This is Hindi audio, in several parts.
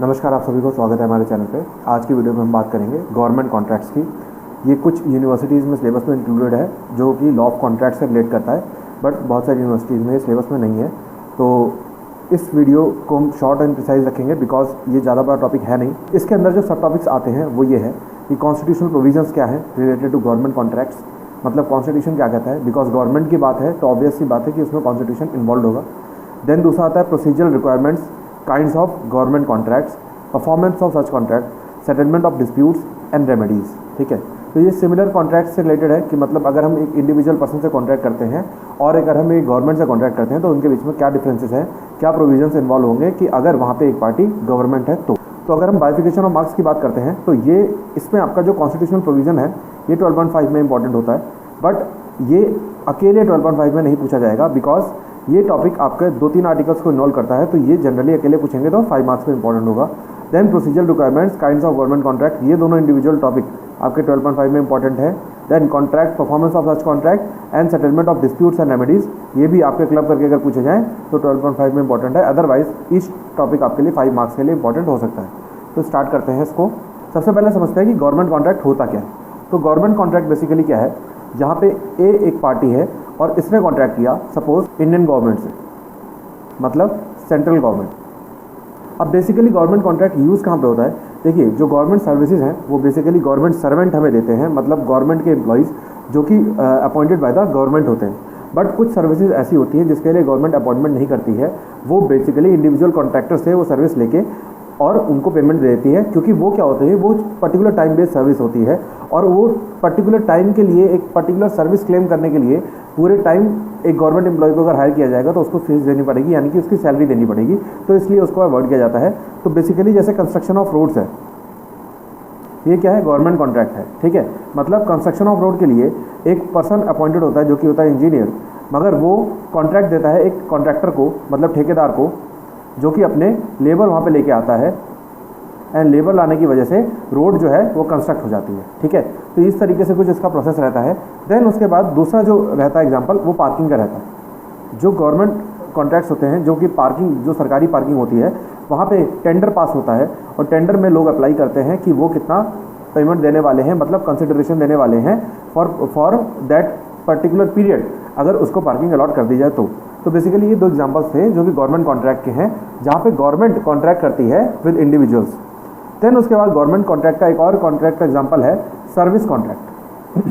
नमस्कार, आप सभी को स्वागत है हमारे चैनल पे। आज की वीडियो में हम बात करेंगे गवर्नमेंट कॉन्ट्रैक्ट्स की। ये कुछ यूनिवर्सिटीज़ में सिलेबस में इंक्लूडेड है जो कि लॉ ऑफ कॉन्ट्रैक्ट से रिलेट करता है, बट बहुत सारी यूनिवर्सिटीज़ में ये सिलेबस में नहीं है। तो इस वीडियो को हम शॉर्ट एंड प्रिसाइज रखेंगे बिकॉज ये ज़्यादा बड़ा टॉपिक है नहीं। इसके अंदर जो सब टॉपिक्स आते हैं वो ये है कि कॉन्स्टिट्यूशनल प्रोविजंस क्या है रिलेटेड टू गवर्नमेंट कॉन्ट्रैक्ट्स, मतलब कॉन्स्टिट्यूशन क्या कहता है। बिकॉज गवर्नमेंट की बात है तो ऑब्वियस सी बात है कि उसमें कॉन्स्टिट्यूशन इन्वॉल्व होगा। देन दूसरा आता है procedural requirements, kinds of government contracts, performance of such contract, settlement of disputes and remedies. ठीक है, तो ये सिमिलर कॉन्ट्रैक्ट से रिलेटेड है कि मतलब अगर हम एक इंडिविजुअल पर्सन से कॉन्ट्रैक्ट करते हैं और अगर हम एक गवर्नमेंट से कॉन्ट्रैक्ट करते हैं तो उनके बीच में क्या डिफरेंसेस हैं, क्या प्रोविजंस इन्वॉल्व होंगे कि अगर वहाँ पे एक पार्टी गवर्नमेंट है तो अगर हम बाइफिकेशन ऑफ मार्क्स की बात करते हैं तो ये इसमें आपका जो कॉन्स्टिट्यूशनल प्रोविजन है ये 12.5 में इंपॉर्टेंट होता है, बट ये अकेले 12.5 में नहीं पूछा जाएगा बिकॉज ये टॉपिक आपके 2-3 आर्टिकल्स को इन्वॉल्व करता है। तो ये जनरली अकेले पूछेंगे तो 5 मार्क्स में इंपॉर्टेंट होगा। Then procedural requirements, kinds of government contract, ये दोनों इंडिविजुअल टॉपिक आपके 12.5 में इंपॉर्टेंट है। Then contract, performance of such contract and settlement of disputes and remedies, ये भी आपके क्लब करके अगर पूछे जाएँ तो 12.5 में इंपॉर्टेंट है। अदरवाइज ईच टॉपिक आपके लिए 5 मार्क्स के लिए इंपॉर्टेंट हो सकता है। तो स्टार्ट करते हैं इसको। सबसे पहले समझते हैं कि गवर्नमेंट कॉन्ट्रैक्ट होता क्या है। तो गवर्नमेंट कॉन्ट्रैक्ट बेसिकली क्या है, जहाँ पे ए एक पार्टी है और इसने कॉन्ट्रैक्ट किया सपोज इंडियन गवर्नमेंट से, मतलब सेंट्रल गवर्नमेंट। अब बेसिकली गवर्नमेंट कॉन्ट्रैक्ट यूज़ कहाँ पे होता है, देखिए जो गवर्नमेंट सर्विसेज हैं वो बेसिकली गवर्नमेंट सर्वेंट हमें देते हैं, मतलब गवर्नमेंट के एम्प्लॉइज़ जो कि अपॉइंटेड बाय द गवर्नमेंट होते हैं। बट कुछ सर्विसेज ऐसी होती हैं जिसके लिए गवर्नमेंट अपॉइंटमेंट नहीं करती है, वो बेसिकली इंडिविजुअल कॉन्ट्रैक्टर से वो सर्विस लेके और उनको पेमेंट देती है, क्योंकि वो क्या होते हैं, वो पर्टिकुलर टाइम बेस्ड सर्विस होती है और वो पर्टिकुलर टाइम के लिए एक पर्टिकुलर सर्विस क्लेम करने के लिए पूरे टाइम एक गवर्नमेंट एम्प्लॉय को अगर हायर किया जाएगा तो उसको फीस देनी पड़ेगी, यानी कि उसकी सैलरी देनी पड़ेगी, तो इसलिए उसको अवॉइड किया जाता है। तो बेसिकली जैसे कंस्ट्रक्शन ऑफ रोड्स है, ये क्या है, गवर्नमेंट कॉन्ट्रैक्ट है। ठीक है, मतलब कंस्ट्रक्शन ऑफ रोड के लिए एक पर्सन अपॉइंटेड होता है जो कि होता है इंजीनियर, मगर वो कॉन्ट्रैक्ट देता है एक कॉन्ट्रैक्टर को, मतलब ठेकेदार को, जो कि अपने लेबर वहाँ पे लेके आता है एंड लेबर लाने की वजह से रोड जो है वो कंस्ट्रक्ट हो जाती है। ठीक है, तो इस तरीके से कुछ इसका प्रोसेस रहता है। देन उसके बाद दूसरा जो रहता है एग्जांपल, वो पार्किंग का रहता है। जो गवर्नमेंट कॉन्ट्रैक्ट्स होते हैं, जो कि पार्किंग, जो सरकारी पार्किंग होती है, वहाँ पे टेंडर पास होता है और टेंडर में लोग अप्लाई करते हैं कि वो कितना पेमेंट देने वाले हैं, मतलब कंसिडरेशन देने वाले हैं फॉर दैट पर्टिकुलर पीरियड, अगर उसको पार्किंग अलॉट कर दी जाए तो बेसिकली ये 2 एग्जांपल्स थे जो कि गवर्नमेंट कॉन्ट्रैक्ट के हैं, जहाँ पे गवर्नमेंट कॉन्ट्रैक्ट करती है विद इंडिविजुअल्स। देन उसके बाद गवर्नमेंट कॉन्ट्रैक्ट का एक और कॉन्ट्रैक्ट का एग्जांपल है सर्विस कॉन्ट्रैक्ट।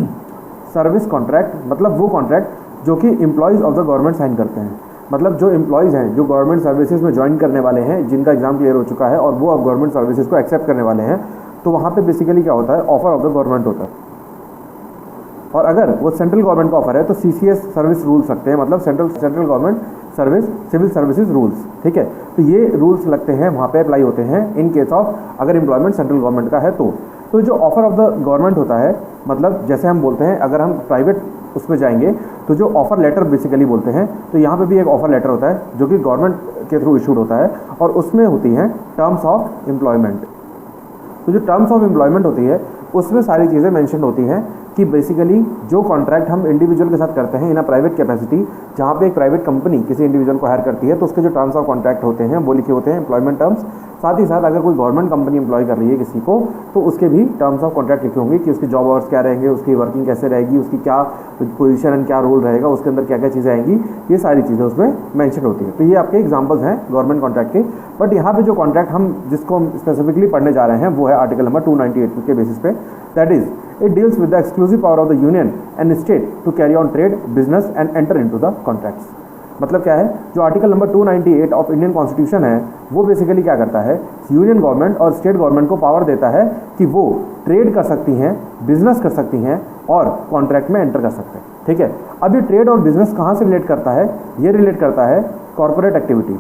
सर्विस कॉन्ट्रैक्ट मतलब वो कॉन्ट्रैक्ट जो कि employees of the government sign करते हैं, मतलब जो एम्प्लॉयज़ हैं जो गवर्नमेंट सर्विसेज में ज्वाइन करने वाले हैं, जिनका एग्जाम क्लियर हो चुका है और वो अब गवर्नमेंट सर्विसेज को एक्सेप्ट करने वाले हैं, तो वहाँ पे बेसिकली क्या होता है, ऑफर ऑफ द गवर्नमेंट होता है। और अगर वो सेंट्रल गवर्नमेंट का ऑफर है तो CCS सर्विस रूल्स लगते हैं, मतलब central government service civil services rules. ठीक है, तो ये रूल्स लगते हैं, वहाँ पे अप्लाई होते हैं इन केस ऑफ अगर एम्प्लॉयमेंट सेंट्रल गवर्नमेंट का है तो जो ऑफर ऑफ द गवर्नमेंट होता है, मतलब जैसे हम बोलते हैं अगर हम प्राइवेट उसमें जाएंगे तो जो ऑफर लेटर बेसिकली बोलते हैं, तो यहाँ पे भी एक ऑफर लेटर होता है जो कि गवर्नमेंट के थ्रू इशूड होता है और उसमें होती हैं टर्म्स ऑफ एम्प्लॉयमेंट। तो जो टर्म्स ऑफ एम्प्लॉयमेंट होती है उसमें सारी चीज़ें मेंशन होती हैं कि बेसिकली जो कॉन्ट्रैक्ट हम इंडिविजुअल के साथ करते हैं इन अ प्राइवेट कैपेसिटी, जहाँ पे एक प्राइवेट कंपनी किसी इंडिविजुअल को हायर करती है, तो उसके जो टर्म्स ऑफ कॉन्ट्रैक्ट होते हैं वो लिखे होते हैं, एम्प्लॉयमेंट टर्म्स। साथ ही साथ अगर कोई गवर्नमेंट कंपनी एम्प्लॉय कर रही है किसी को, तो उसके भी टर्म्स ऑफ कॉन्ट्रैक्ट लिखे होंगे कि उसकी जॉब आवर्स क्या रहेंगे, उसकी वर्किंग कैसे रहेगी, उसकी क्या पोजीशन एंड क्या रोल रहेगा, उसके अंदर क्या क्या चीज़ें आएंगी, ये सारी चीज़ें उसमें मेंशन होती है। तो ये आपके एग्जांपल्स हैं गवर्नमेंट कॉन्ट्रैक्ट के। बट यहाँ पे जो कॉन्ट्रैक्ट हम जिसको हम स्पेसिफिकली पढ़ने जा रहे हैं वो है आर्टिकल नंबर 298 के बेसिस पे, that is it deals with the exclusive power of the union and state to carry on trade, business and enter into the contracts। मतलब क्या है, जो article number 298 of Indian constitution है वो बेसिकली क्या करता है, यूनियन गवर्नमेंट और स्टेट गवर्नमेंट को पावर देता है कि वो ट्रेड कर सकती हैं, बिजनेस कर सकती हैं और कॉन्ट्रैक्ट में एंटर कर सकते हैं। ठीक है, अब ये ट्रेड और बिजनेस कहाँ से रिलेट करता है, ये रिलेट करता है कॉर्पोरेट एक्टिविटी,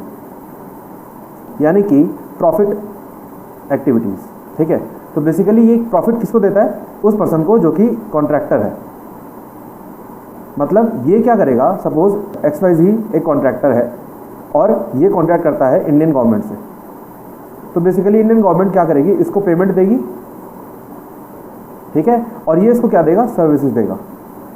यानी कि प्रॉफिट एक्टिविटीज़। ठीक है, तो बेसिकली ये प्रॉफिट किसको देता है, उस पर्सन को जो कि कॉन्ट्रैक्टर है। मतलब ये क्या करेगा, सपोज XYZ एक कॉन्ट्रैक्टर है और ये कॉन्ट्रैक्ट करता है इंडियन गवर्नमेंट से, तो बेसिकली इंडियन गवर्नमेंट क्या करेगी, इसको पेमेंट देगी। ठीक है, और ये इसको क्या देगा, सर्विसेज देगा।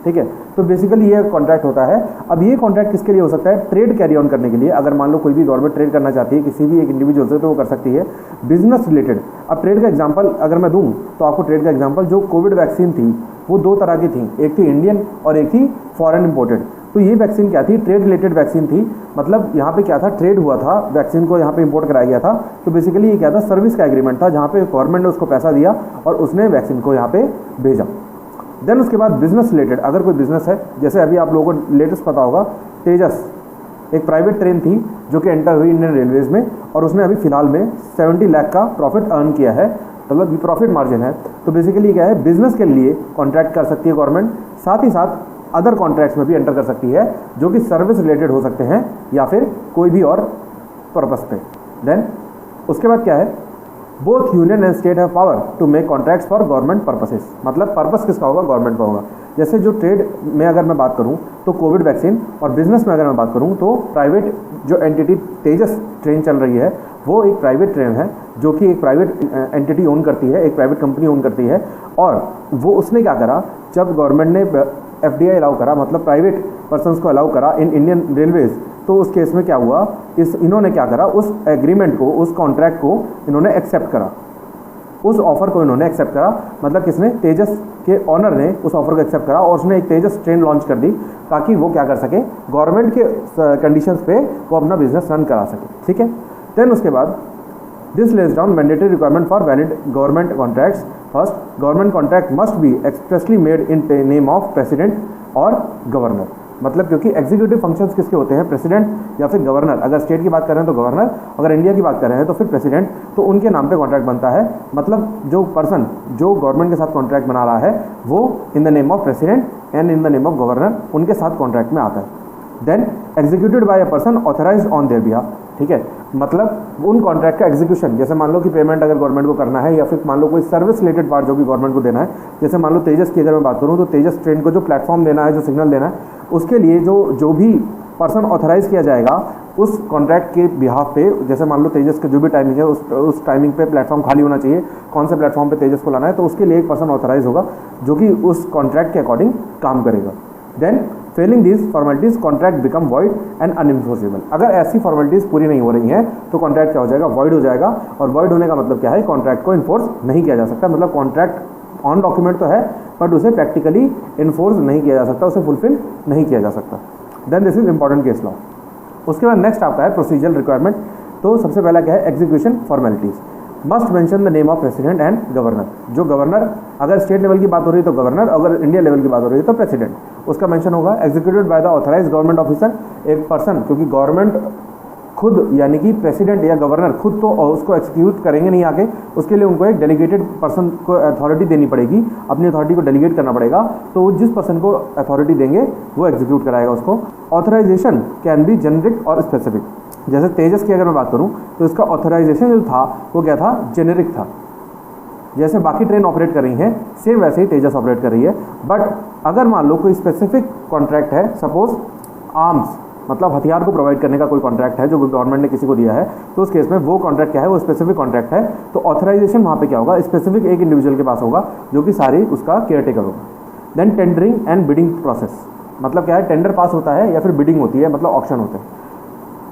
ठीक है। तो बेसिकली ये कॉन्ट्रैक्ट होता है। अब ये कॉन्ट्रैक्ट किसके लिए हो सकता है? ट्रेड कैरी ऑन करने के लिए। अगर मान लो कोई भी गवर्नमेंट ट्रेड करना चाहती है किसी भी एक इंडिविजुअल से, तो वो कर सकती है। बिजनेस रिलेटेड, अब ट्रेड का एग्जांपल अगर मैं दूं तो आपको ट्रेड का एग्जांपल, जो कोविड वैक्सीन थी वो दो तरह की थी, एक थी इंडियन और एक थी फॉरेन इंपोर्टेड। तो ये वैक्सीन क्या थी? ट्रेड रिलेटेड वैक्सीन थी। मतलब यहाँ पे क्या था, ट्रेड हुआ था, वैक्सीन को यहाँ पे इंपोर्ट कराया गया था। तो बेसिकली ये क्या था, सर्विस का एग्रीमेंट था, जहाँ पे गवर्नमेंट ने उसको पैसा दिया और उसने वैक्सीन को यहाँ पे भेजा। देन उसके बाद बिजनेस रिलेटेड, अगर कोई बिजनेस है, जैसे अभी आप लोगों को लेटेस्ट पता होगा, तेजस एक प्राइवेट ट्रेन थी जो कि एंटर हुई इंडियन रेलवेज में, और उसने अभी फिलहाल में 70 लाख का प्रॉफिट अर्न किया है, मतलब ये प्रॉफिट मार्जिन है। तो बेसिकली क्या है, बिजनेस के लिए कॉन्ट्रैक्ट कर सकती है गवर्नमेंट, साथ ही साथ अदर कॉन्ट्रैक्ट्स में भी एंटर कर सकती है जो कि सर्विस रिलेटेड हो सकते हैं या फिर कोई भी और पर्पस पे। देन उसके बाद क्या है, both union and state have power to make contracts for government purposes. मतलब पर्पस किसका होगा? गवर्नमेंट का होगा। जैसे जो ट्रेड में अगर मैं बात करूं तो कोविड वैक्सीन, और बिजनेस में अगर मैं बात करूं तो प्राइवेट जो एंटिटी तेजस ट्रेन चल रही है वो एक प्राइवेट ट्रेन है जो कि एक प्राइवेट एंटिटी ओन करती है, एक प्राइवेट कंपनी ओन करती है। और वो उसने क्या करा, जब गवर्नमेंट ने FDI अलाउ करा, मतलब प्राइवेट पर्सनस को अलाउ करा इन इंडियन रेलवेज, तो उस केस में क्या हुआ, इन्होंने क्या करा, उस एग्रीमेंट को, उस कॉन्ट्रैक्ट को इन्होंने एक्सेप्ट करा, उस ऑफर को इन्होंने एक्सेप्ट करा। मतलब किसने? तेजस के ऑनर ने उस ऑफर को एक्सेप्ट करा और उसने एक तेजस ट्रेन लॉन्च कर दी ताकि वो क्या कर सके, गवर्नमेंट के कंडीशंस पे वो अपना बिजनेस रन करा सके। ठीक है। देन उसके बाद this lays down mandatory requirement for valid government contracts. First, government contract must be expressly made in name of president और गवर्नर। मतलब क्योंकि एग्जीक्यूटिव फंक्शंस किसके होते हैं? प्रेसिडेंट या फिर गवर्नर। अगर स्टेट की बात कर रहे हैं तो गवर्नर, अगर इंडिया की बात कर रहे हैं तो फिर प्रेसिडेंट। तो उनके नाम पे कॉन्ट्रैक्ट बनता है। मतलब जो पर्सन जो गवर्नमेंट के साथ कॉन्ट्रैक्ट बना रहा है वो in the name of president and in the name of governor उनके साथ कॉन्ट्रैक्ट में आता है। Then executed by a person authorized on their behalf. ठीक है। मतलब उन कॉन्ट्रैक्ट का एग्जीक्यूशन, जैसे मान लो कि पेमेंट अगर गवर्नमेंट को करना है या फिर मान लो कोई सर्विस रिलेटेड पार्ट जो भी गवर्नमेंट को देना है, जैसे मान लो तेजस की अगर मैं बात करूँ तो तेजस ट्रेन को जो प्लेटफॉर्म देना है, जो सिग्नल देना है, उसके लिए जो भी पर्सन ऑथराइज किया जाएगा उस कॉन्ट्रैक्ट के बिहाफ पे, जैसे मान लो तेजस का जो भी टाइमिंग है उस टाइमिंग पे प्लेटफॉर्म खाली होना चाहिए, कौन से प्लेटफॉर्म पे तेजस को लाना है, तो उसके लिए एक पर्सन ऑथराइज होगा जो कि उस कॉन्ट्रैक्ट के अकॉर्डिंग काम करेगा। Then failing these formalities contract become void and unenforceable. अगर ऐसी फॉर्मेलिटीज पूरी नहीं हो रही हैं तो कॉन्ट्रैक्ट क्या हो जाएगा? वॉइड हो जाएगा। और वॉइड होने का मतलब क्या है? कॉन्ट्रैक्ट को इन्फोर्स नहीं किया जा सकता। मतलब कॉन्ट्रैक्ट ऑन डॉक्यूमेंट तो है बट उसे प्रैक्टिकली इन्फोर्स नहीं किया जा सकता, उसे फुलफिल नहीं किया जा सकता। Then this is important case law. उसके बाद नेक्स्ट आता है प्रोसीजरल रिक्वायरमेंट। तो सबसे पहला क्या है? Execution formalities. Must mention the name of president and governor. जो गवर्नर, अगर स्टेट लेवल की बात हो रही है तो गवर्नर, अगर इंडिया लेवल की बात हो रही है तो प्रेसिडेंट, उसका मेंशन होगा। Executed by the authorised government officer. एक पर्सन, क्योंकि गवर्नमेंट खुद यानी कि प्रेसिडेंट या गवर्नर खुद तो उसको एक्सिक्यूट करेंगे नहीं आगे, उसके लिए उनको एक डेलीगेटेड पर्सन को अथॉरिटी देनी पड़ेगी, अपनी अथॉरिटी को डेलीगेट करना पड़ेगा। तो जिस पर्सन को अथॉरिटी देंगे वो एग्जीक्यूट कराएगा उसको। ऑथराइजेशन कैन बी जेनेरिक और स्पेसिफिक। जैसे तेजस की अगर मैं बात करूं तो इसका ऑथराइजेशन जो था वो क्या था? जेनेरिक था। जैसे बाकी ट्रेन ऑपरेट कर रही हैं सेम वैसे ही तेजस ऑपरेट कर रही है। बट अगर मान लो कोई स्पेसिफिक कॉन्ट्रैक्ट है, सपोज आर्म्स, मतलब हथियार को प्रोवाइड करने का कोई कॉन्ट्रैक्ट है जो गवर्नमेंट ने किसी को दिया है, तो उस केस में वो कॉन्ट्रैक्ट क्या है? वो स्पेसिफिक कॉन्ट्रैक्ट है। तो ऑथराइजेशन वहाँ पे क्या होगा? स्पेसिफिक एक इंडिविजुअल के पास होगा जो कि सारी उसका केयर टेकर होगा। Then tendering and bidding process. मतलब क्या है? टेंडर पास होता है या फिर बिडिंग होती है, मतलब ऑक्शन होते हैं।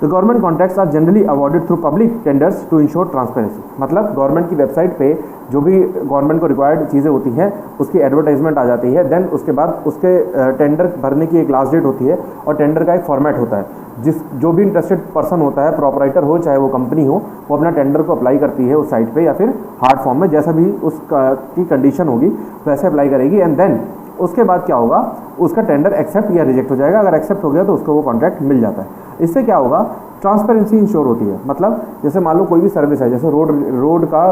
तो government contracts are generally awarded through public tenders to ensure transparency. मतलब गवर्नमेंट की वेबसाइट पे जो भी गवर्नमेंट को रिक्वायर्ड चीज़ें होती हैं उसकी एडवर्टाइजमेंट आ जाती है। देन उसके बाद उसके टेंडर भरने की एक लास्ट डेट होती है और टेंडर का एक फॉर्मेट होता है। जो भी इंटरेस्टेड पर्सन होता है, प्रोपराइटर हो चाहे वो कंपनी हो, वो अपना टेंडर को अप्लाई करती है उस साइट पे या फिर हार्ड फॉर्म में, जैसा भी उसकी कंडीशन होगी वैसे अप्लाई करेगी। एंड देन उसके बाद क्या होगा? उसका टेंडर एक्सेप्ट या रिजेक्ट हो जाएगा। अगर एक्सेप्ट हो गया तो उसको वो कॉन्ट्रैक्ट मिल जाता है। इससे क्या होगा? ट्रांसपेरेंसी इंश्योर होती है। मतलब जैसे मान लो कोई भी सर्विस है, जैसे रोड का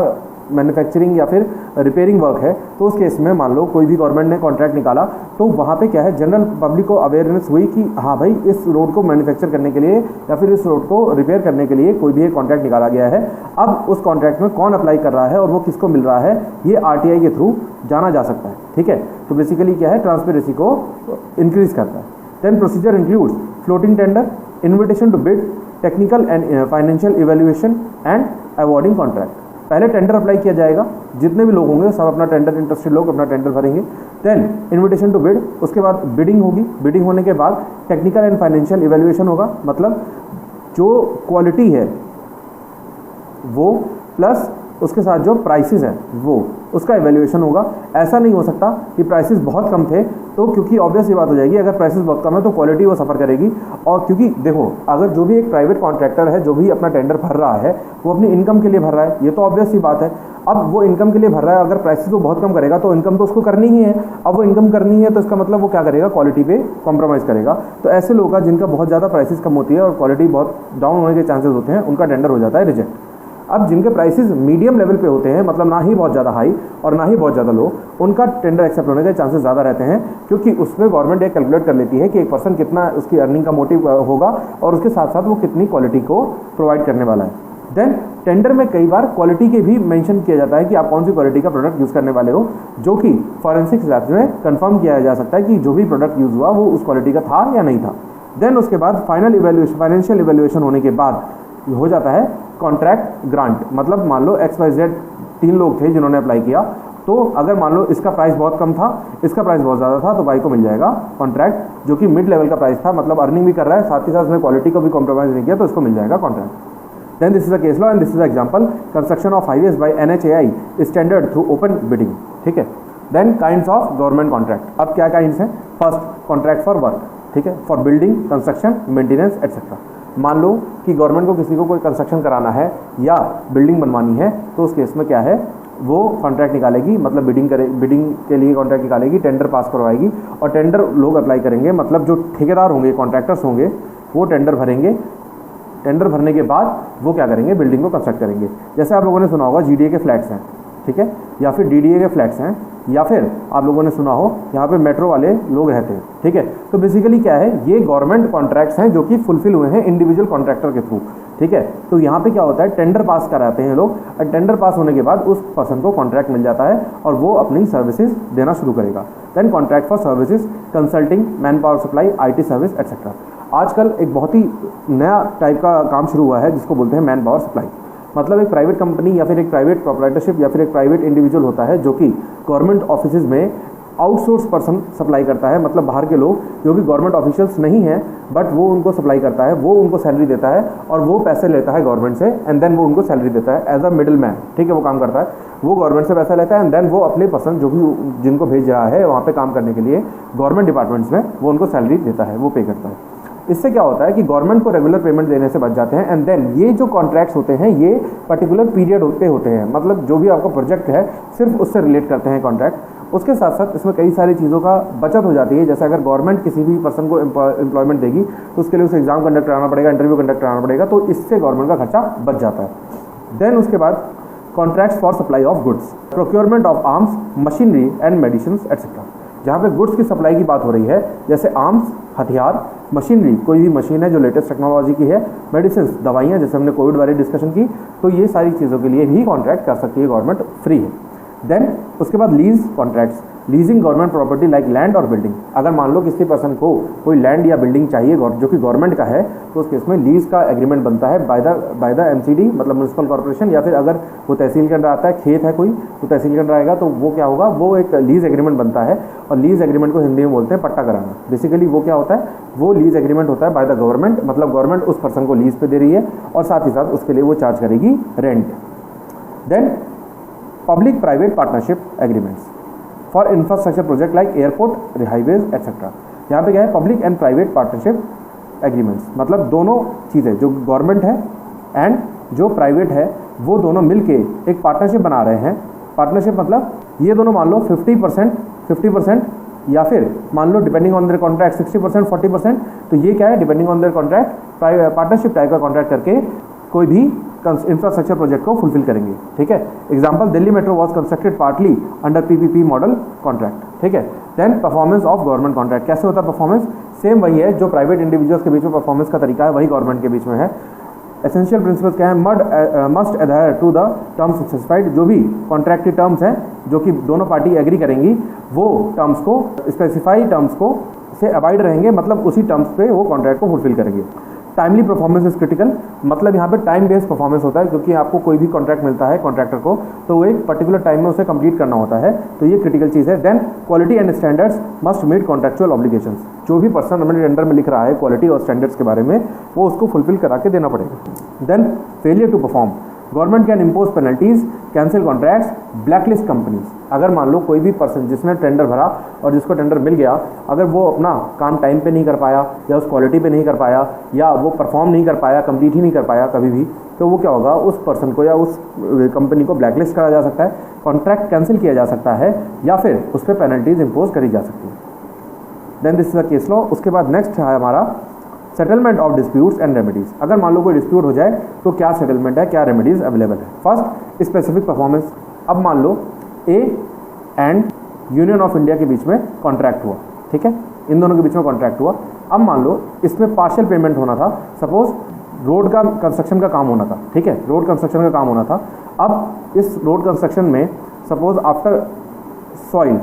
मैन्युफैक्चरिंग या फिर रिपेयरिंग वर्क है, तो उस केस में मान लो कोई भी गवर्नमेंट ने कॉन्ट्रैक्ट निकाला तो वहाँ पे क्या है? जनरल पब्लिक को अवेयरनेस हुई कि हाँ भाई इस रोड को मैन्युफैक्चर करने के लिए या फिर इस रोड को रिपेयर करने के लिए कोई भी एक कॉन्ट्रैक्ट निकाला गया है। अब उस कॉन्ट्रैक्ट में कौन अप्लाई कर रहा है और वो किसको मिल रहा है, ये RTI के थ्रू जाना जा सकता है। ठीक है। तो बेसिकली क्या है? ट्रांसपेरेंसी को इंक्रीज करता है। Then procedure includes floating tender, invitation to bid, technical and financial evaluation and awarding contract. पहले टेंडर अप्लाई किया जाएगा, जितने भी लोग होंगे सब अपना टेंडर, इंटरेस्टेड लोग अपना टेंडर भरेंगे। देन इन्विटेशन टू बिड, उसके बाद बिडिंग होगी। बिडिंग होने के बाद टेक्निकल एंड फाइनेंशियल इवैल्यूएशन होगा, मतलब जो क्वालिटी है वो प्लस उसके साथ जो प्राइसेस हैं वो, उसका इवैल्यूएशन होगा। ऐसा नहीं हो सकता कि प्राइसेस बहुत कम थे तो, क्योंकि ऑब्वियस ये बात हो जाएगी, अगर प्राइसेस बहुत कम है तो क्वालिटी वो सफ़र करेगी। और क्योंकि देखो, अगर जो भी एक प्राइवेट कॉन्ट्रैक्टर है जो भी अपना टेंडर भर रहा है वो अपनी इनकम के लिए भर रहा है, ये तो ऑब्वियस सी बात है। अब वो इनकम के लिए भर रहा है, अगर प्राइसेस वो बहुत कम करेगा तो इनकम तो उसको करनी ही है। अब वो इनकम करनी है तो इसका मतलब वो क्या करेगा, क्वालिटी पे कॉम्प्रोमाइज़ करेगा। तो ऐसे लोग हैं जिनका बहुत ज़्यादा प्राइसेस कम होती है और क्वालिटी बहुत डाउन होने के चांसेस होते हैं, उनका टेंडर हो जाता है रिजेक्ट। अब जिनके प्राइसेस मीडियम लेवल पे होते हैं, मतलब ना ही बहुत ज़्यादा हाई और ना ही बहुत ज़्यादा लो, उनका टेंडर एक्सेप्ट होने के चांसेस ज़्यादा रहते हैं, क्योंकि उसमें गवर्नमेंट एक कैलकुलेट कर लेती है कि एक पर्सन कितना उसकी अर्निंग का मोटिव होगा और उसके साथ साथ वो कितनी क्वालिटी को प्रोवाइड करने वाला है। देन टेंडर में कई बार क्वालिटी के भी मेंशन किया जाता है कि आप कौन सी क्वालिटी का प्रोडक्ट यूज़ करने वाले हो, जो कि फॉरेंसिक्स लैब्स में कंफर्म किया जा सकता है कि जो भी प्रोडक्ट यूज़ हुआ वो उस क्वालिटी का था या नहीं था। देन उसके बाद फाइनल इवैल्यूएशन, फाइनेंशियल इवैल्यूएशन होने के बाद हो जाता है कॉन्ट्रैक्ट ग्रांट। मतलब मान लो XYZ 3 लोग थे जिन्होंने अप्लाई किया, तो अगर मान लो इसका प्राइस बहुत कम था, इसका प्राइस बहुत ज़्यादा था, तो भाई को मिल जाएगा कॉन्ट्रैक्ट, जो कि मिड लेवल का प्राइस था, मतलब अर्निंग भी कर रहा है, साथ ही साथ उसने क्वालिटी को भी कॉम्प्रोमाइज़ नहीं किया, तो इसको मिल जाएगा contract. Then this is the case law and this is the example, construction of highways by NHAI is tendered through open bidding. ठीक है। Then kinds of government contract. अब क्या काइंड्स हैं? फर्स्ट, कॉन्ट्रैक्ट फॉर वर्क, ठीक है, for building, construction, maintenance etcetera. मान लो कि गवर्नमेंट को किसी को कोई कंस्ट्रक्शन कराना है या बिल्डिंग बनवानी है, तो उस केस में क्या है, वो कॉन्ट्रैक्ट निकालेगी, मतलब बिडिंग के लिए कॉन्ट्रैक्ट निकालेगी, टेंडर पास करवाएगी और टेंडर लोग अप्लाई करेंगे, मतलब जो ठेकेदार होंगे, कॉन्ट्रैक्टर्स होंगे, वो टेंडर भरेंगे। टेंडर भरने के बाद वो क्या करेंगे, बिल्डिंग को कंस्ट्रक्ट करेंगे। जैसे आप लोगों ने सुना होगा GDA के फ्लैट्स हैं, ठीक है, या फिर DDA के फ्लैट्स हैं, या फिर आप लोगों ने सुना हो यहाँ पे मेट्रो वाले लोग रहते हैं, ठीक है। तो बेसिकली क्या है, ये गवर्नमेंट कॉन्ट्रैक्ट्स हैं जो कि फुलफिल हुए हैं इंडिविजुअल कॉन्ट्रैक्टर के थ्रू, ठीक है। तो यहाँ पे क्या होता है, टेंडर पास कराते हैं लोग, और टेंडर पास होने के बाद उस पर्सन को कॉन्ट्रैक्ट मिल जाता है और वो अपनी सर्विसेज देना शुरू करेगा। Then contract for services, consulting, man power supply, IT service etcetera. आजकल एक बहुत ही नया टाइप का काम शुरू हुआ है जिसको बोलते हैं मैन पावर सप्लाई। मतलब एक प्राइवेट कंपनी या फिर एक प्राइवेट प्रोप्राइटरशिप या फिर एक प्राइवेट इंडिविजुअल होता है जो कि गवर्नमेंट ऑफिसेज में आउटसोर्स पर्सन सप्लाई करता है, मतलब बाहर के लोग जो कि गवर्नमेंट ऑफिशियल्स नहीं हैं, बट वो उनको सप्लाई करता है, वो उनको सैलरी देता है और वो पैसे लेता है गवर्नमेंट से, एंड देन वो उनको सैलरी देता है एज अ मिडिल मैन, ठीक है। वो काम करता है, वो गवर्नमेंट से पैसा लेता है एंड देन वो अपने पर्सन जो भी जिनको भेज रहा है वहाँ पे काम करने के लिए गवर्नमेंट डिपार्टमेंट्स में, वो उनको सैलरी देता है, वो पे करता है। इससे क्या होता है कि गवर्नमेंट को रेगुलर पेमेंट देने से बच जाते हैं, एंड देन ये जो कॉन्ट्रैक्ट्स होते हैं ये पर्टिकुलर पीरियड होते हैं, मतलब जो भी आपका प्रोजेक्ट है सिर्फ उससे रिलेट करते हैं कॉन्ट्रैक्ट। उसके साथ साथ इसमें कई सारी चीज़ों का बचत हो जाती है। जैसे अगर गवर्नमेंट किसी भी पर्सन को एम्प्लॉयमेंट देगी तो उसके लिए उसे एग्जाम कंडक्ट कराना पड़ेगा, इंटरव्यू कंडक्ट कराना पड़ेगा, तो इससे गवर्नमेंट का खर्चा बच जाता है। देन उसके बाद contracts for supply of goods, procurement of arms, machinery and medicine etcetera. जहाँ पे गुड्स की सप्लाई की बात हो रही है, जैसे आर्म्स, हथियार, मशीनरी, कोई भी मशीन है जो लेटेस्ट टेक्नोलॉजी की है, मेडिसिन, दवाइयाँ, जैसे हमने कोविड वाली डिस्कशन की, तो ये सारी चीज़ों के लिए भी कॉन्ट्रैक्ट कर सकती है गवर्नमेंट, फ्री है। देन उसके बाद lease contracts, leasing government property like land और बिल्डिंग। अगर मान लो किसी पर्सन को कोई लैंड या बिल्डिंग चाहिए जो कि गवर्नमेंट का है, तो उस केस में लीज का एग्रीमेंट बनता है बाय द MCD, मतलब म्यूनसिपल कॉर्पोरेशन, या फिर अगर वो तहसील के अंदर आता है, खेत है कोई तो तहसील के अंदर आएगा, तो वो क्या होगा, वो एक लीज एग्रीमेंट बनता है। और लीज एग्रीमेंट को हिंदी में बोलते हैं पट्टा कराना। बेसिकली वो क्या होता है, वो लीज एग्रीमेंट होता है बाय द गवर्नमेंट, मतलब गवर्नमेंट उस पर्सन को लीज पे दे रही है और साथ ही साथ उसके लिए वो चार्ज करेगी rent. Then public private partnership agreements for infrastructure project like airport, highways etcetera. यहाँ पे क्या है, public and private partnership agreements, मतलब दोनों चीज़ें, जो गवर्नमेंट है एंड जो प्राइवेट है, वो दोनों मिलके एक पार्टनरशिप बना रहे हैं। पार्टनरशिप मतलब ये दोनों मान लो 50% या फिर मान लो डिपेंडिंग ऑन देयर कॉन्ट्रैक्ट 60% 40%, तो ये क्या है, depending on their contract partnership type का कॉन्ट्रैक्ट करके कोई भी इंफ्रास्ट्रक्चर प्रोजेक्ट को फुलफिल करेंगे, ठीक है। Example, Delhi metro was constructed partly under PPP model contract, ठीक है। Then performance of government contract, कैसे होता है परफॉर्मेंस, सेम वही है जो प्राइवेट इंडिविजुअल्स के बीच में परफॉर्मेंस का तरीका है, वही गवर्नमेंट के बीच में है। एसेंशियल प्रिंसिपल्स क्या है, must adhere to the terms specified, जो भी कॉन्ट्रैक्ट की टर्म्स हैं जो कि दोनों पार्टी एग्री करेंगी, वो टर्म्स को, स्पेसिफाइड टर्म्स को से अवॉइड रहेंगे, मतलब उसी टर्म्स पे वो कॉन्ट्रैक्ट को फुलफिल करेंगे। टाइमली परफॉर्मेंस इज क्रिटिकल, मतलब यहाँ पे टाइम बेस्ड परफॉर्मेंस होता है, क्योंकि आपको कोई भी कॉन्ट्रैक्ट मिलता है कॉन्ट्रैक्टर को तो वो एक पर्टिकुलर टाइम में उसे कंप्लीट करना होता है, तो ये क्रिटिकल चीज़ है। Then quality and standards must meet contractual obligations, जो भी पर्सन अपने टेंडर में लिख रहा है क्वालिटी और स्टैंडर्ड्स के बारे में वो उसको फुलफिल करा के देना पड़ेगा। Then failure to perform, government can impose penalties, cancel contracts, blacklist companies. अगर मान लो कोई भी पर्सन जिसने टेंडर भरा और जिसको टेंडर मिल गया, अगर वो अपना काम टाइम पे नहीं कर पाया या उस क्वालिटी पे नहीं कर पाया या वो परफॉर्म नहीं कर पाया, कंप्लीट ही नहीं कर पाया कभी भी, तो वो क्या होगा, उस पर्सन को या उस कंपनी को ब्लैकलिस्ट करा जा सकता है, कॉन्ट्रैक्ट कैंसिल किया जा सकता है या फिर उस पर पेनल्टीज इम्पोज करी जा सकती है। Then this is the case law. उसके बाद नेक्स्ट है हमारा settlement of disputes and remedies. अगर मान लो कोई डिस्प्यूट हो जाए तो क्या सेटलमेंट है, क्या रेमेडीज अवेलेबल है। First, specific performance. अब मान लो A and union of India के बीच में कॉन्ट्रैक्ट हुआ, ठीक है, इन दोनों के बीच में कॉन्ट्रैक्ट हुआ। अब मान लो इसमें पार्शियल पेमेंट होना था, सपोज रोड का कंस्ट्रक्शन का काम होना था, ठीक है, रोड कंस्ट्रक्शन का काम होना था। अब इस रोड कंस्ट्रक्शन में सपोज आफ्टर सॉइल,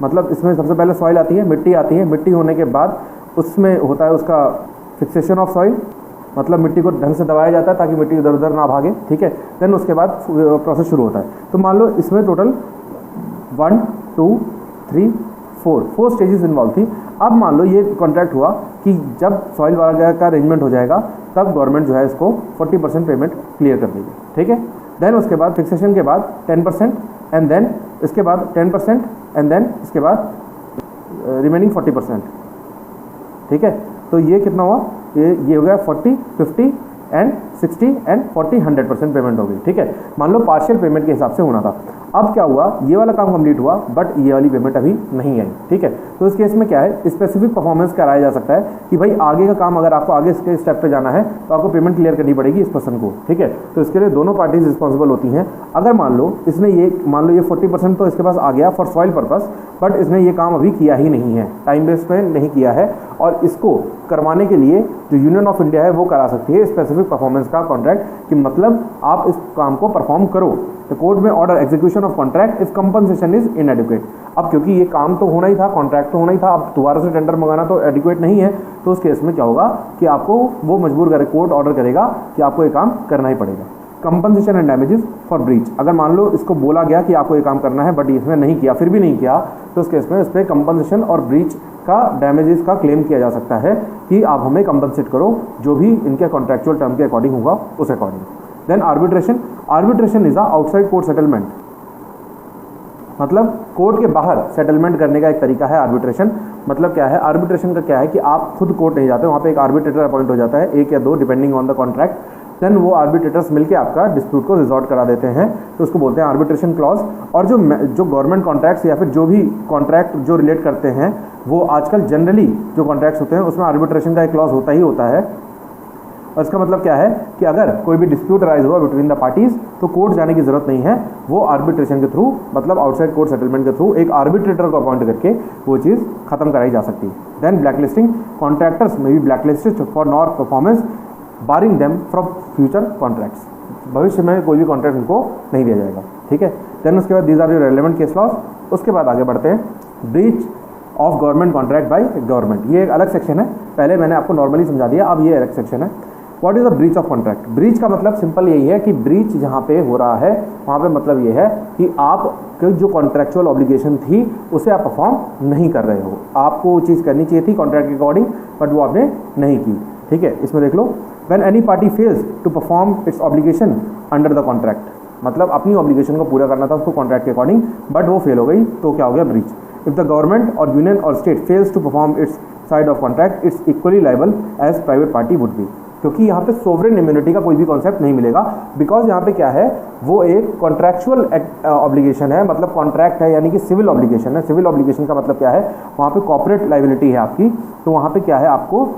मतलब इसमें सबसे पहले सॉइल आती है, मिट्टी आती है, मिट्टी होने के बाद उसमें होता है उसका फिक्सेशन ऑफ सॉइल, मतलब मिट्टी को ढंग से दबाया जाता है ताकि मिट्टी इधर उधर ना भागे, ठीक है। देन उसके बाद प्रोसेस शुरू होता है। तो मान लो इसमें टोटल 1 2 3 4 स्टेजेस इन्वॉल्व थी। अब मान लो ये कॉन्ट्रैक्ट हुआ कि जब सॉइल वगैरह का अरेंजमेंट हो जाएगा तब गवर्नमेंट जो है इसको 40% पेमेंट क्लियर कर देगी, ठीक है। देन उसके बाद फिक्सेशन के बाद 10% एंड देन इसके बाद 10% एंड देन इसके बाद रिमेनिंग 40%, ठीक है। तो ये कितना हुआ, ये हो गया 40 50 एंड 60 एंड 40 100% पेमेंट हो गई, ठीक है। मान लो पार्शियल पेमेंट के हिसाब से होना था। अब क्या हुआ, ये वाला काम कंप्लीट हुआ बट ये वाली पेमेंट अभी नहीं आई, ठीक है। तो इस केस में क्या है, स्पेसिफिक परफॉर्मेंस कराया जा सकता है कि भाई आगे का काम, अगर आपको आगे इसके स्टेप पे जाना है तो आपको पेमेंट क्लियर करनी पड़ेगी इस पर्सन को, ठीक है। तो इसके लिए दोनों पार्टीज रिस्पॉन्सिबल होती हैं। अगर मान लो इसने ये 40% तो इसके पास आ गया फॉर सॉइल पर्पस, बट इसने ये काम अभी किया ही नहीं है, टाइम बेस पे नहीं किया है, और इसको करवाने के लिए जो यूनियन ऑफ इंडिया है वो करा सकती है स्पेसिफिक परफॉर्मेंस का कॉन्ट्रैक्ट, कि मतलब आप इस काम को परफॉर्म करो। तो कोर्ट में order execution of contract if compensation is इनएडिक्वेट। अब क्योंकि ये काम तो होना ही था, कॉन्ट्रैक्ट तो होना ही था, अब दोबारा से टेंडर मंगाना तो एडिक्वेट नहीं है, तो उस केस में क्या होगा कि आपको वो मजबूर करे, कोर्ट ऑर्डर करेगा कि आपको ये काम करना ही पड़ेगा। Compensation and damages for breach, अगर मान लो इसको बोला गया कि आपको ये काम करना है बट इसने नहीं किया, फिर भी नहीं किया, तो उस केस में इस पर कंपनसेशन और ब्रीच का डैमेजेस का क्लेम किया जा सकता है कि आप हमें कंपनसेट करो, जो भी इनके कॉन्ट्रैक्चुअल टर्म के अकॉर्डिंग होगा उस according. Then arbitration, arbitration is a outside court settlement, मतलब कोर्ट के बाहर सेटलमेंट करने का एक तरीका है आर्बिट्रेशन। मतलब क्या है, आर्बिट्रेशन का क्या है कि आप खुद कोर्ट नहीं जाते, वहाँ पे एक आर्बिट्रेटर अपॉइंट हो जाता है, 1 या 2 depending on the contract. Then वो आर्बिट्रेटर्स मिलकर आपका डिस्प्यूट को रिजॉल्व करा देते हैं, तो उसको बोलते हैं आर्बिट्रेशन क्लॉज। और जो गवर्नमेंट कॉन्ट्रैक्ट्स या फिर जो भी कॉन्ट्रैक्ट जो रिलेट करते हैं, वो आजकल जनरली जो कॉन्ट्रैक्ट्स होते हैं उसमें आर्बिट्रेशन का एक क्लॉज होता ही होता है। और इसका मतलब क्या है कि अगर कोई भी डिस्प्यूट राइज हुआ बिटवीन द पार्टीज तो कोर्ट जाने की जरूरत नहीं है, वो आर्बिट्रेशन के थ्रू, मतलब आउटसाइड कोर्ट सेटलमेंट के थ्रू एक आर्बिट्रेटर को अपॉइंट करके वो चीज़ खत्म कराई जा सकती है। Then blacklisting, contractors may be blacklisted for not performance barring them from future contracts, भविष्य में कोई भी कॉन्ट्रैक्ट उनको नहीं दिया जाएगा, ठीक है। देन उसके बाद these are your relevant case laws. उसके बाद आगे बढ़ते हैं, breach of government contract by government, ये एक अलग सेक्शन है, पहले मैंने आपको नॉर्मली समझा दिया, अब ये अलग सेक्शन है। What is the breach of contract, breach का मतलब सिंपल यही है कि ब्रीच जहाँ पे हो रहा है वहाँ पे मतलब ये है कि आप जो कॉन्ट्रैक्चुअल ऑब्लिगेशन थी उसे आप परफॉर्म नहीं कर रहे हो, आपको वो चीज़ करनी चाहिए थी कॉन्ट्रैक्ट के अकॉर्डिंग बट वो आपने नहीं की, ठीक है। इसमें देख लो, when any party fails to perform its obligation under the contract, मतलब अपनी ऑब्लिगेशन को पूरा करना था उसको कॉन्ट्रैक्ट के अकॉर्डिंग बट वो फेल हो गई, तो क्या हो गया, ब्रीच। इफ द गवर्नमेंट और यूनियन और state fails to perform its side of contract, it's equally liable as private party would be, क्योंकि यहाँ पे सोवरेन इम्यूनिटी का कोई भी कॉन्सेप्ट नहीं मिलेगा, बिकॉज यहाँ पे क्या है, वो एक कॉन्ट्रैक्चुअल ऑब्लिगेशन है, मतलब कॉन्ट्रैक्ट है यानी कि सिविल ऑब्लिगेशन है। सिविल ऑब्लिगेशन का मतलब क्या है, वहाँ पे कॉर्पोरेट लायबिलिटी है आपकी, तो वहाँ पे क्या है, आपको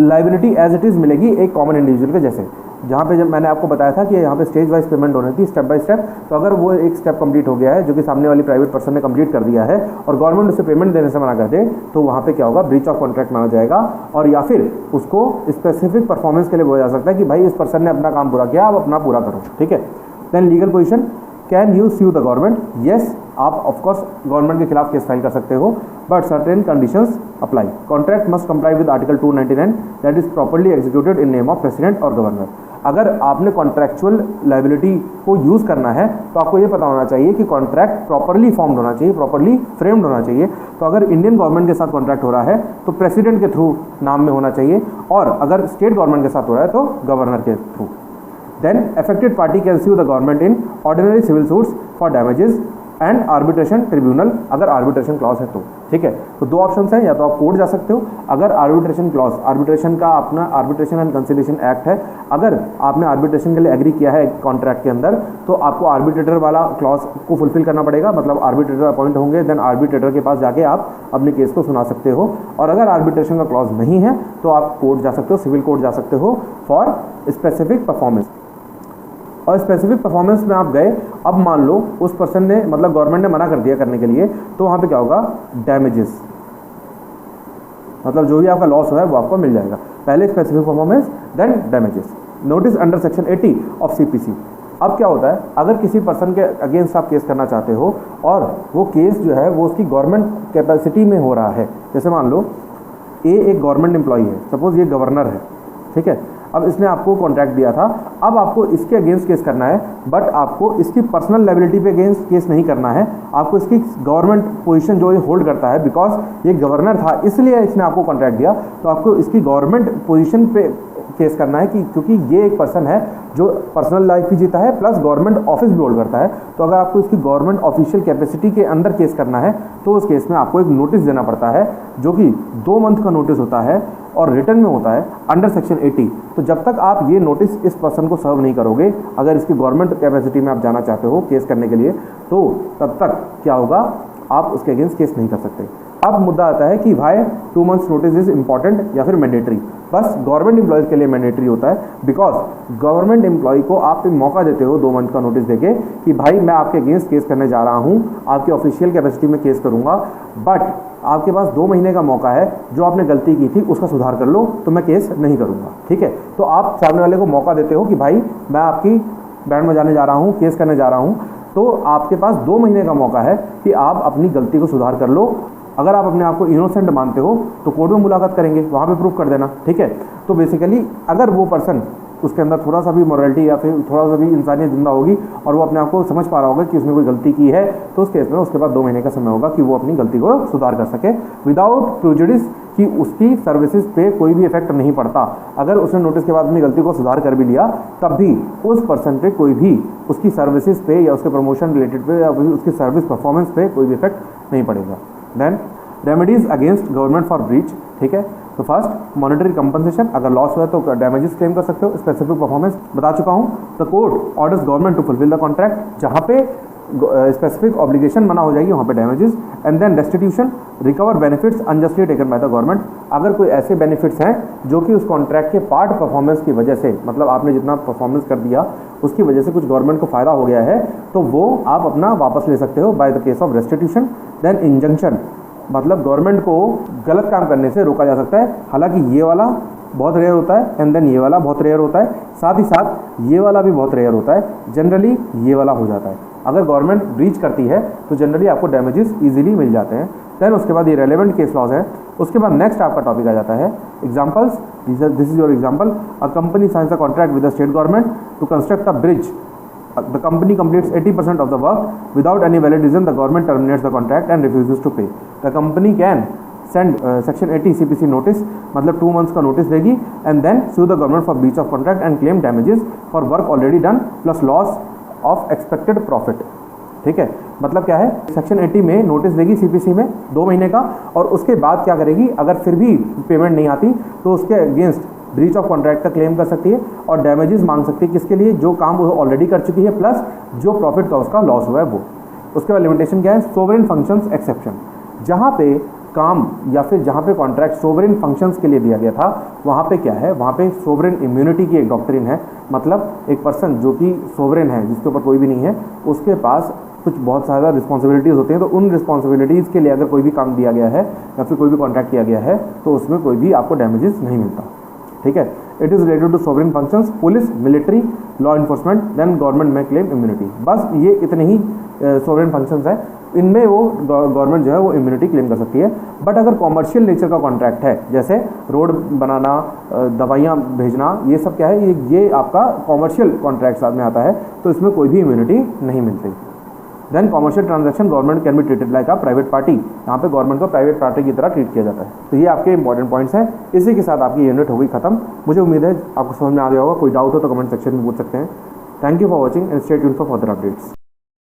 लायबिलिटी एज इट इज़ मिलेगी एक कॉमन इंडिविजुअल के जैसे। जहाँ पे जब मैंने आपको बताया था कि यहाँ पे स्टेज वाइज पेमेंट होनी थी, स्टेप बाय स्टेप, तो अगर वो एक स्टेप कंप्लीट हो गया है जो कि सामने वाली प्राइवेट पर्सन ने कंप्लीट कर दिया है और गवर्नमेंट उसे पेमेंट देने से मना कर दे, तो वहाँ पे क्या होगा, ब्रीच ऑफ कॉन्ट्रैक्ट माना जाएगा, और या फिर उसको स्पेसिफिक परफॉर्मेंस के लिए बोला जा सकता है कि भाई इस पर्सन ने अपना काम पूरा किया, आप अपना पूरा करो, ठीक है। Then legal position, can you sue the government? Yes, आप ऑफकोर्स गवर्नमेंट के खिलाफ केस फाइल कर सकते हो, but certain conditions apply. Contract must comply with article 299 that is properly executed in name of president और गवर्नर. अगर आपने कॉन्ट्रैक्चुअल लाइबिलिटी को यूज़ करना है तो आपको ये पता होना चाहिए कि कॉन्ट्रैक्ट प्रॉपर्ली फॉर्म्ड होना चाहिए, प्रॉपर्ली फ्रेम्ड होना चाहिए. तो अगर इंडियन गवर्नमेंट के साथ कॉन्ट्रैक्ट हो रहा है तो प्रेसिडेंट के थ्रू नाम में होना चाहिए, और अगर स्टेट गवर्नमेंट के साथ हो रहा है तो गवर्नर के through. Then affected party can sue the government in ordinary civil suits for damages and arbitration tribunal अगर arbitration clause है तो. ठीक है, तो दो ऑप्शंस हैं, या तो आप कोर्ट जा सकते हो अगर arbitration clause, arbitration का अपना arbitration and conciliation act है, अगर आपने arbitration के लिए एग्री किया है कॉन्ट्रैक्ट के अंदर तो आपको आर्बिट्रेटर वाला क्लॉज को फुलफिल करना पड़ेगा. मतलब आर्बिट्रेटर अपॉइंट होंगे, देन आर्बिट्रेटर के पास जाके आप अपने केस को सुना सकते हो. और अगर आर्बिट्रेशन का क्लॉज नहीं है तो आप कोर्ट जा सकते हो, सिविल कोर्ट जा सकते हो फॉर स्पेसिफिक परफॉर्मेंस. और स्पेसिफिक परफॉर्मेंस में आप गए, अब मान लो उस पर्सन ने, मतलब गवर्नमेंट ने मना कर दिया करने के लिए, तो वहाँ पे क्या होगा? डैमेजेस, मतलब जो भी आपका लॉस हुआ है वो आपको मिल जाएगा. पहले specific performance, then damages. Notice under section 80 of CPC. अब क्या होता है, अगर किसी पर्सन के अगेंस्ट आप केस करना चाहते हो और वो केस जो है वो उसकी गवर्नमेंट कैपेसिटी में हो रहा है, जैसे मान लो ए एक गवर्नमेंट एम्प्लॉई है, सपोज ये गवर्नर है, ठीक है. अब इसने आपको कॉन्ट्रैक्ट दिया था, अब आपको इसके अगेंस्ट केस करना है, बट आपको इसकी पर्सनल लायबिलिटी पे अगेंस्ट केस नहीं करना है. आपको इसकी गवर्नमेंट पोजीशन जो ये होल्ड करता है, बिकॉज ये गवर्नर था इसलिए इसने आपको कॉन्ट्रैक्ट दिया, तो आपको इसकी गवर्नमेंट पोजीशन पे केस करना है कि क्योंकि ये एक पर्सन है जो पर्सनल लाइफ भी जीता है प्लस गवर्नमेंट ऑफिस भी होल्ड करता है. तो अगर आपको इसकी गवर्नमेंट ऑफिशियल कैपेसिटी के अंदर केस करना है तो उस केस में आपको एक नोटिस देना पड़ता है, जो कि 2 मंथ का नोटिस होता है और रिटर्न में होता है अंडर सेक्शन 80. तो जब तक आप ये नोटिस इस पर्सन को सर्व नहीं करोगे, अगर इसकी गवर्नमेंट कैपेसिटी में आप जाना चाहते हो केस करने के लिए, तो तब तक क्या होगा, आप उसके अगेंस्ट केस नहीं कर सकते. अब मुद्दा आता है कि भाई 2 मंथ्स नोटिस इज इंपॉर्टेंट या फिर मैंडेटरी. बस गवर्नमेंट एम्प्लॉयज़ के लिए मैंडेटरी होता है, बिकॉज गवर्नमेंट एम्प्लॉय को आप एक मौका देते हो 2 मंथ का नोटिस देके कि भाई मैं आपके अगेंस्ट केस करने जा रहा हूँ, आपकी ऑफिशियल कैपेसिटी में केस करूँगा, बट आपके पास 2 महीने का मौका है, जो आपने गलती की थी उसका सुधार कर लो, तो मैं केस नहीं करूँगा. ठीक है, तो आप सामने वाले को मौका देते हो कि भाई मैं आपकी बैंड बजाने जा रहा हूँ, केस करने जा रहा हूँ, तो आपके पास 2 महीने का मौका है कि आप अपनी गलती को सुधार कर लो. अगर आप अपने आप को इनोसेंट मानते हो तो कोर्ट में मुलाकात करेंगे, वहाँ पे प्रूफ कर देना. ठीक है, तो बेसिकली अगर वो पर्सन, उसके अंदर थोड़ा सा भी मोरालिटी या फिर थोड़ा सा भी इंसानियत जिंदा होगी और वो अपने आप को समझ पा रहा होगा कि उसने कोई गलती की है, तो उस केस में उसके पास 2 महीने का समय होगा कि वो अपनी गलती को सुधार कर सके विदाउट प्रेजुडिस, कि उसकी सर्विसेज पे कोई भी इफेक्ट नहीं पड़ता. अगर उसने नोटिस के बाद अपनी गलती को सुधार कर भी लिया, तब भी उस पर्सन पे कोई भी उसकी सर्विसेज पे या उसके प्रमोशन रिलेटेड पे या उसकी सर्विस परफॉर्मेंस पे कोई भी इफेक्ट नहीं पड़ेगा. Then remedies against government for breach. ठीक है, तो फर्स्ट मॉनेटरी कंपनसेशन, अगर लॉस हुआ तो डैमेजेस क्लेम कर सकते हो. स्पेसिफिक परफॉर्मेंस बता चुका हूँ. The court orders government to fulfil the contract, जहाँ पे स्पेसिफिक ऑब्लिगेशन मना हो जाएगी वहाँ पे damages. And then restitution, recover benefits unjustly taken by the government. अगर कोई ऐसे बेनिफिट्स हैं जो कि उस कॉन्ट्रैक्ट के पार्ट परफॉर्मेंस की वजह से, मतलब आपने जितना परफॉर्मेंस कर दिया उसकी वजह से कुछ गवर्नमेंट को फायदा हो गया है, तो वो आप अपना वापस ले सकते हो by the case of restitution. Then injunction, मतलब गवर्नमेंट को गलत काम करने से रोका जा सकता है. हालांकि ये वाला बहुत रेयर होता है, एंड देन ये वाला बहुत रेयर होता है, साथ ही साथ ये वाला भी बहुत रेयर होता है. जनरली ये वाला हो जाता है. अगर गवर्नमेंट ब्रीच करती है तो जनरली आपको डैमेजेस इजीली मिल जाते हैं. देन उसके बाद ये रेलेवेंट केस लॉज है. उसके बाद नेक्स्ट आपका टॉपिक आ जाता है examples. This is your example. A company signs a contract with the state government to construct a bridge. The company completes 80% of the work without any valid reason. The government terminates the contract and refuses to pay. The company can send section 80 CPC notice, मतलब 2 months का notice देगी, and then sue the government for breach of contract and claim damages for work already done plus loss of expected profit. ठीक है, मतलब क्या है, सेक्शन 80 में नोटिस देगी सीपीसी में 2 महीने का, और उसके बाद क्या करेगी, अगर फिर भी पेमेंट नहीं आती तो उसके अगेंस्ट ब्रीच ऑफ कॉन्ट्रैक्ट का क्लेम कर सकती है और डैमेजेस मांग सकती है. किसके लिए, जो काम वो ऑलरेडी कर चुकी है प्लस जो प्रॉफिट का उसका लॉस हुआ है वो. उसके बाद लिमिटेशन क्या है, सोवरेन फंक्शंस एक्सेप्शन. जहाँ पे काम या फिर जहाँ पे कॉन्ट्रैक्ट सोवरेन फंक्शंस के लिए दिया गया था, वहाँ पे क्या है, वहाँ पे सोवरेन इम्यूनिटी की एक डॉक्ट्रिन है. मतलब एक पर्सन जो कि सोवरेन है, जिसके ऊपर कोई भी नहीं है, उसके पास कुछ बहुत ज़्यादा रिस्पॉन्सिबिलिटीज़ होती हैं. तो उन रिस्पॉन्सिबिलिटीज़ के लिए अगर कोई भी काम दिया गया है या फिर कोई भी कॉन्ट्रैक्ट किया गया है, तो उसमें कोई भी आपको डैमेजेस नहीं मिलता. ठीक है। It is related to sovereign functions, police, military, law enforcement, then government may claim immunity. बस ये इतने ही सोवरेन फंक्शंस है, इनमें वो गवर्नमेंट जो है वो इम्यूनिटी क्लेम कर सकती है। बट अगर कॉमर्शियल नेचर का कॉन्ट्रैक्ट है, जैसे रोड बनाना, दवाइयाँ भेजना, ये सब क्या है, ये आपका कॉमर्शियल कॉन्ट्रैक्ट में आता है, तो इसमें कोई भी इम्यूनिटी नहीं मिलती। Then commercial transaction government can be treated like a private party, यहाँ पे गवर्नमेंट को प्राइवेट पार्टी की तरह ट्रीट किया जाता है। तो ये आपके इंपॉर्टेंट पॉइंट्स हैं। इसी के साथ आपकी यूनिट हो गई खत्म। मुझे उम्मीद है आपको समझ में आ गया होगा। कोई डाउट हो तो कमेंट सेक्शन में पूछ सकते हैं। Thank you for watching and stay tuned for further updates.